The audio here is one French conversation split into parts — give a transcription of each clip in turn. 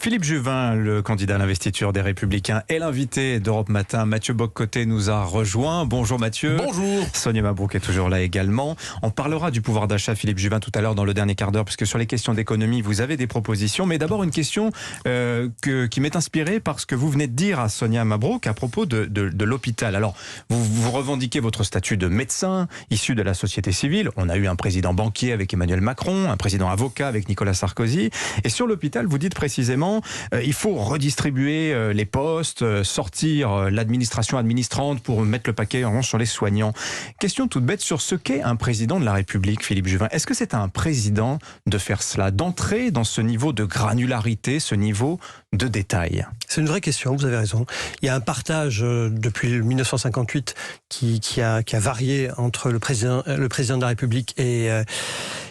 Philippe Juvin, le candidat à l'investiture des Républicains, est l'invité d'Europe Matin. Mathieu Bock-Côté nous a rejoint. Bonjour Mathieu. Bonjour. Sonia Mabrouk est toujours là également. On parlera du pouvoir d'achat, Philippe Juvin, tout à l'heure dans le dernier quart d'heure, puisque sur les questions d'économie, vous avez des propositions. Mais d'abord une question qui m'est inspirée par ce que vous venez de dire à Sonia Mabrouk à propos de l'hôpital. Alors, vous revendiquez votre statut de médecin, issu de la société civile. On a eu un président banquier avec Emmanuel Macron, un président avocat avec Nicolas Sarkozy. Et sur l'hôpital, vous dites précisément il faut redistribuer les postes, sortir l'administration administrante pour mettre le paquet en revanche sur les soignants. Question toute bête sur ce qu'est un président de la République, Philippe Juvin. Est-ce que c'est à un président de faire cela, d'entrer dans ce niveau de granularité, ce niveau de détail? C'est une vraie question, vous avez raison. Il y a un partage depuis 1958 qui a varié entre le président de la République et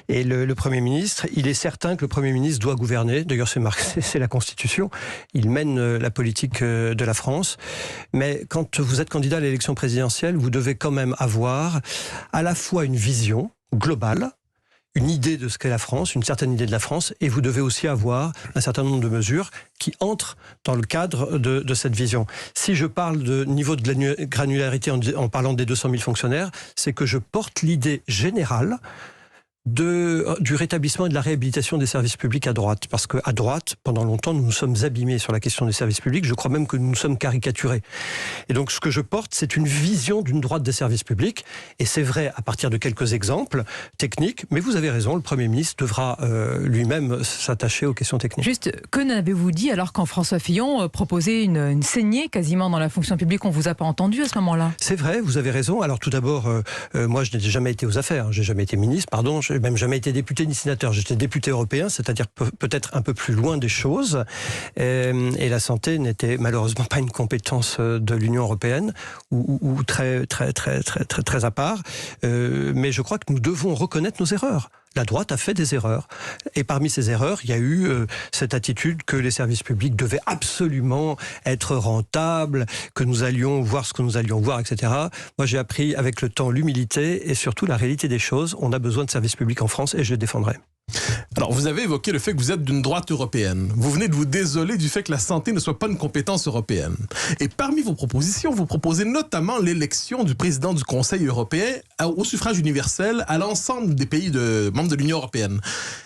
le Premier ministre. Il est certain que le Premier ministre doit gouverner. D'ailleurs, c'est la Constitution. Il mène la politique de la France. Mais quand vous êtes candidat à l'élection présidentielle, vous devez quand même avoir à la fois une vision globale, une idée de ce qu'est la France, une certaine idée de la France, et vous devez aussi avoir un certain nombre de mesures qui entrent dans le cadre de cette vision. Si je parle de niveau de granularité en parlant des 200 000 fonctionnaires, c'est que je porte l'idée générale du rétablissement et de la réhabilitation des services publics à droite. Parce qu'à droite, pendant longtemps, nous nous sommes abîmés sur la question des services publics. Je crois même que nous nous sommes caricaturés. Et donc, ce que je porte, c'est une vision d'une droite des services publics. Et c'est vrai à partir de quelques exemples techniques. Mais vous avez raison, le Premier ministre devra lui-même s'attacher aux questions techniques. Juste, que n'avez-vous dit alors quand François Fillon proposait une saignée quasiment dans la fonction publique? On ne vous a pas entendu à ce moment-là? C'est vrai, vous avez raison. Alors tout d'abord, moi, je n'ai jamais été aux affaires. Je n'ai jamais été ministre, pardon. Je n'ai même jamais été député ni sénateur. J'étais député européen, c'est-à-dire peut-être un peu plus loin des choses. Et la santé n'était malheureusement pas une compétence de l'Union européenne ou très à part. Mais je crois que nous devons reconnaître nos erreurs. La droite a fait des erreurs. Et parmi ces erreurs, il y a eu cette attitude que les services publics devaient absolument être rentables, que nous allions voir ce que nous allions voir, etc. Moi, j'ai appris avec le temps l'humilité et surtout la réalité des choses. On a besoin de services publics en France et je les défendrai. Alors, vous avez évoqué le fait que vous êtes d'une droite européenne. Vous venez de vous désoler du fait que la santé ne soit pas une compétence européenne. Et parmi vos propositions, vous proposez notamment l'élection du président du Conseil européen au suffrage universel à l'ensemble des pays membres de l'Union européenne.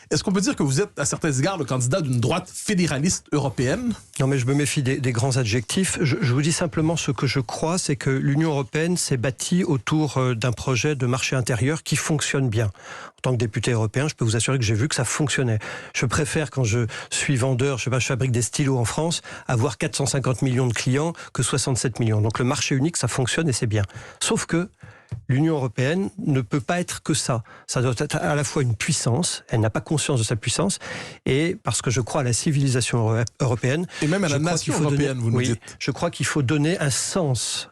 Est-ce qu'on peut dire que vous êtes, à certains égards, le candidat d'une droite fédéraliste européenne? Non, mais je me méfie des grands adjectifs. Je vous dis simplement ce que je crois, c'est que l'Union européenne s'est bâtie autour d'un projet de marché intérieur qui fonctionne bien. En tant que député européen, je peux vous assurer que j'ai vu que ça fonctionnait. Je préfère, quand je suis vendeur, je fabrique des stylos en France, avoir 450 millions de clients que 67 millions. Donc le marché unique, ça fonctionne et c'est bien. Sauf que l'Union européenne ne peut pas être que ça. Ça doit être à la fois une puissance, elle n'a pas conscience de sa puissance, et parce que je crois à la civilisation européenne. Et même à la nation européenne, vous nous dites. Je crois qu'il faut donner un sens,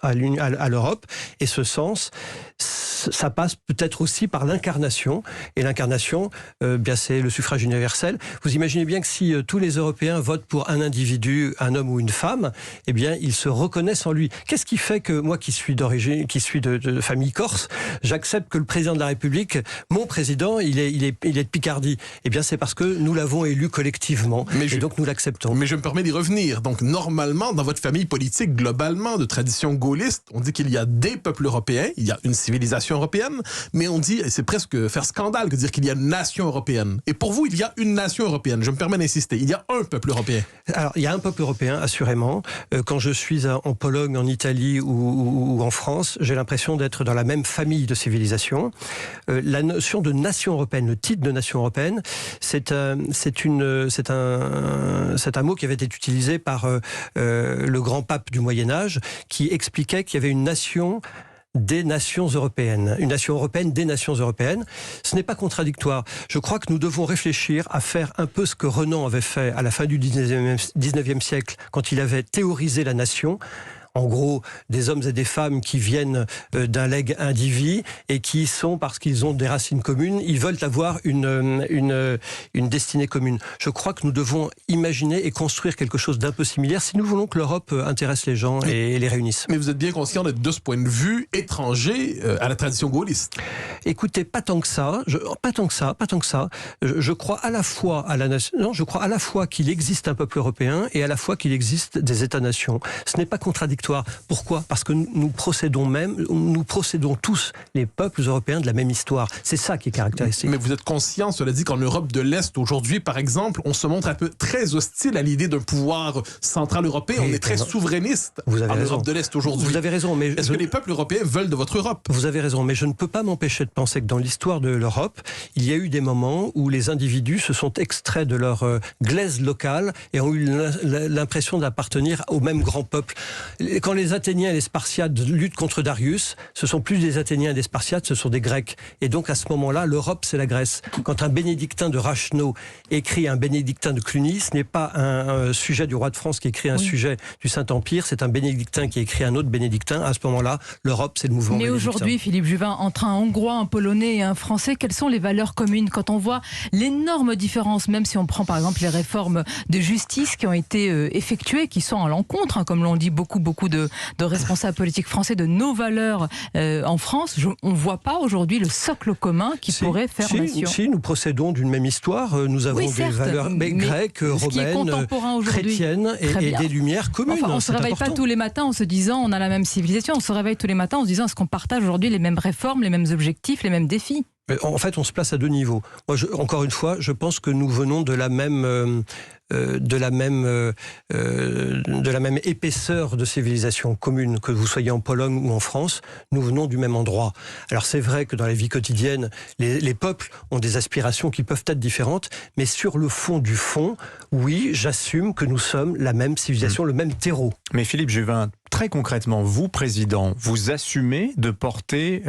à l'Europe, et ce sens, ça passe peut-être aussi par l'incarnation, et l'incarnation, bien c'est le suffrage universel. Vous imaginez bien que si tous les Européens votent pour un individu, un homme ou une femme, eh bien ils se reconnaissent en lui. Qu'est-ce qui fait que moi qui suis de famille corse, j'accepte que le président de la République, mon président, il est de Picardie? Eh bien c'est parce que nous l'avons élu collectivement, et donc nous l'acceptons. Mais je me permets d'y revenir. Donc normalement, dans votre famille politique, globalement, de tradition gaulliste, on dit qu'il y a des peuples européens, il y a une civilisation européenne, mais on dit, et c'est presque faire scandale que dire qu'il y a une nation européenne. Et pour vous, il y a une nation européenne. Je me permets d'insister. Il y a un peuple européen. Alors, il y a un peuple européen, assurément. Quand je suis en Pologne, en Italie ou en France, j'ai l'impression d'être dans la même famille de civilisation. La notion de nation européenne, le titre de nation européenne, c'est un mot qui avait été utilisé par le grand pape du Moyen-Âge, qui expliquait qu'il y avait une nation des nations européennes, une nation européenne des nations européennes. Ce n'est pas contradictoire. Je crois que nous devons réfléchir à faire un peu ce que Renan avait fait à la fin du 19e siècle, quand il avait théorisé la nation, en gros des hommes et des femmes qui viennent d'un legs indivis et qui sont, parce qu'ils ont des racines communes, ils veulent avoir une destinée commune. Je crois que nous devons imaginer et construire quelque chose d'un peu similaire si nous voulons que l'Europe intéresse les gens et les réunisse. Mais vous êtes bien conscient d'être de ce point de vue étranger à la tradition gaulliste. Écoutez, pas tant que ça. Je crois à la fois à la nation. Non, je crois à la fois qu'il existe un peuple européen et à la fois qu'il existe des États-nations. Ce n'est pas contradictoire. Pourquoi ? Parce que nous procédons tous, les peuples européens, de la même histoire. C'est ça qui est caractéristique. Mais vous êtes conscient, cela dit, qu'en Europe de l'Est, aujourd'hui, par exemple, on se montre un peu très hostile à l'idée d'un pouvoir central européen. Oui, on est très souverainiste en Europe de l'Est aujourd'hui. Vous avez raison, mais est-ce que les peuples européens veulent de votre Europe ? Vous avez raison, mais je ne peux pas m'empêcher de penser que dans l'histoire de l'Europe, il y a eu des moments où les individus se sont extraits de leur glaise locale et ont eu l'impression d'appartenir au même grand peuple. Quand les Athéniens et les Spartiates luttent contre Darius, ce sont plus des Athéniens et des Spartiates, ce sont des Grecs. Et donc à ce moment-là, l'Europe, c'est la Grèce. Quand un bénédictin de Racheneau écrit un bénédictin de Cluny, ce n'est pas un sujet du roi de France qui écrit un sujet du Saint-Empire, c'est un bénédictin qui écrit un autre bénédictin. À ce moment-là, l'Europe, c'est le mouvement bénédictin. Mais aujourd'hui, Philippe Juvin, entre un Hongrois, un Polonais et un Français, quelles sont les valeurs communes quand on voit l'énorme différence, même si on prend par exemple les réformes de justice qui ont été effectuées, qui sont à l'encontre, comme l'ont dit beaucoup de responsables politiques français, de nos valeurs en France. On ne voit pas aujourd'hui le socle commun qui pourrait faire nation. Si, nous procédons d'une même histoire, nous avons des valeurs grecques, romaines, chrétiennes et des lumières communes. Enfin, on ne se réveille pas tous les matins en se disant on a la même civilisation, on se réveille tous les matins en se disant est-ce qu'on partage aujourd'hui les mêmes réformes, les mêmes objectifs, les mêmes défis ? En fait, on se place à deux niveaux. Moi, encore une fois, je pense que nous venons de la même épaisseur de civilisation commune, que vous soyez en Pologne ou en France, nous venons du même endroit. Alors c'est vrai que dans la vie quotidienne, les peuples ont des aspirations qui peuvent être différentes, mais sur le fond du fond, oui, j'assume que nous sommes la même civilisation, le même terreau. Mais Philippe Juvin, très concrètement, vous, président, vous assumez de porter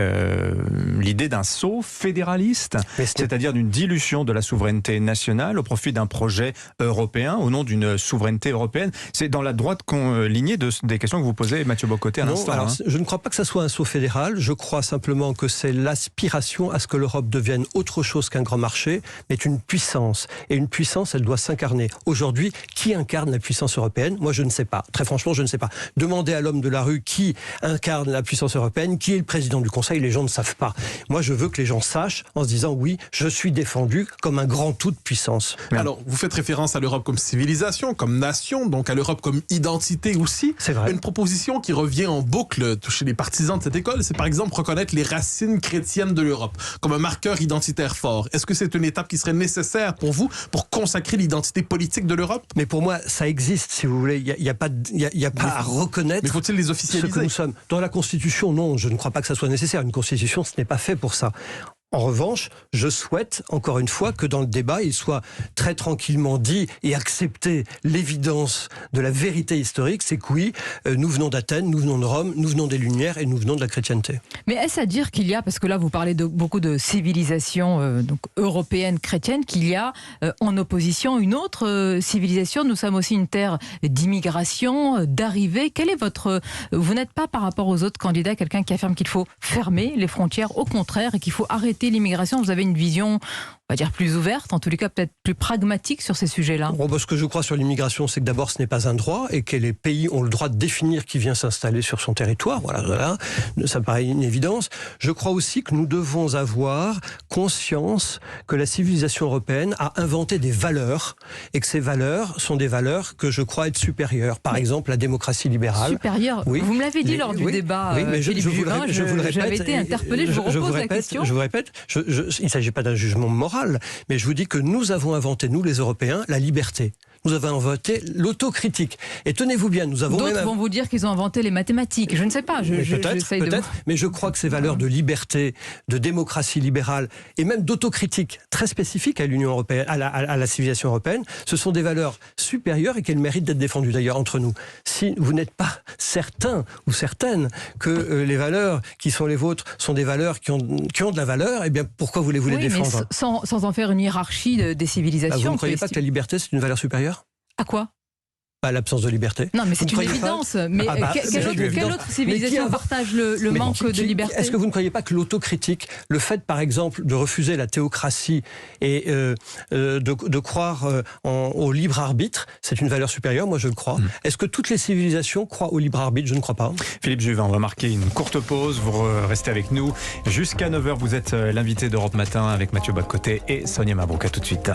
l'idée d'un saut fédéraliste, c'est-à-dire d'une dilution de la souveraineté nationale au profit d'un projet européen, au nom d'une souveraineté européenne. C'est dans la droite lignée des questions que vous posez, Mathieu Bock-Côté, à l'instant. Alors, je ne crois pas que ça soit un saut fédéral. Je crois simplement que c'est l'aspiration à ce que l'Europe devienne autre chose qu'un grand marché, mais une puissance. Et une puissance, elle doit s'incarner. Aujourd'hui, qui incarne la puissance européenne ? Moi, je ne sais pas. Très franchement, je ne sais pas. Demandez à l'homme de la rue qui incarne la puissance européenne, qui est le président du Conseil, les gens ne savent pas. Moi, je veux que les gens sachent en se disant oui, je suis défendu comme un grand tout de puissance. Alors, vous faites référence à l'Europe comme civilisation, comme nation, donc à l'Europe comme identité aussi. C'est vrai. Une proposition qui revient en boucle chez les partisans de cette école, c'est par exemple reconnaître les racines chrétiennes de l'Europe comme un marqueur identitaire fort. Est-ce que c'est une étape qui serait nécessaire pour vous pour consacrer l'identité politique de l'Europe ? Mais pour moi, ça existe, si vous voulez. Il n'y a pas à reconnaître. Mais faut-il les officialiser ? Ce que nous sommes. Dans la Constitution, non, je ne crois pas que ça soit nécessaire. Une Constitution, ce n'est pas fait pour ça. En revanche, je souhaite, encore une fois, que dans le débat, il soit très tranquillement dit et accepté l'évidence de la vérité historique, c'est que oui, nous venons d'Athènes, nous venons de Rome, nous venons des Lumières et nous venons de la chrétienté. Mais est-ce à dire qu'il y a, parce que là vous parlez de beaucoup de civilisation donc européenne, chrétienne, qu'il y a en opposition une autre civilisation, nous sommes aussi une terre d'immigration, d'arrivée. Quel est vous n'êtes pas par rapport aux autres candidats quelqu'un qui affirme qu'il faut fermer les frontières, au contraire, et qu'il faut arrêter l'immigration. Vous avez une vision, on va dire, plus ouverte, en tous les cas peut-être plus pragmatique sur ces sujets-là. Ce que je crois sur l'immigration, c'est que d'abord ce n'est pas un droit et que les pays ont le droit de définir qui vient s'installer sur son territoire. Voilà, ça paraît une évidence. Je crois aussi que nous devons avoir conscience que la civilisation européenne a inventé des valeurs et que ces valeurs sont des valeurs que je crois être supérieures. Par exemple, la démocratie libérale. Supérieure. Oui. Vous me l'avez dit lors du débat. Oui, mais Philippe Juvin, j'avais été interpellé. Je vous repose la question. Je vous répète, il ne s'agit pas d'un jugement moral, mais je vous dis que nous avons inventé, nous les Européens, la liberté. Nous avons inventé l'autocritique. Et tenez-vous bien, nous avons D'autres vont vous dire qu'ils ont inventé les mathématiques. Je ne sais pas. Peut-être, mais je crois que ces valeurs de liberté, de démocratie libérale et même d'autocritique très spécifiques à l'Union européenne, à la civilisation européenne, ce sont des valeurs supérieures et qu'elles méritent d'être défendues d'ailleurs entre nous. Si vous n'êtes pas certain ou certaine que les valeurs qui sont les vôtres sont des valeurs qui ont de la valeur, eh bien pourquoi voulez-vous les défendre ? Mais sans en faire une hiérarchie des civilisations. Vous ne croyez pas que la liberté c'est une valeur supérieure ? À quoi ? L'absence de liberté. Non, mais c'est Vous une ne croyez pas évidence. Mais quelle autre civilisation partage le manque de liberté? Est-ce que vous ne croyez pas que l'autocritique, le fait par exemple de refuser la théocratie et de croire au libre arbitre, c'est une valeur supérieure? Moi, je le crois. Est-ce que toutes les civilisations croient au libre arbitre? Je ne crois pas. Philippe Juvin, on va marquer une courte pause. Vous restez avec nous jusqu'à 9h. Vous êtes l'invité d'Europe Matin avec Mathieu Bock-Côté et Sonia Mabrouk. À tout de suite.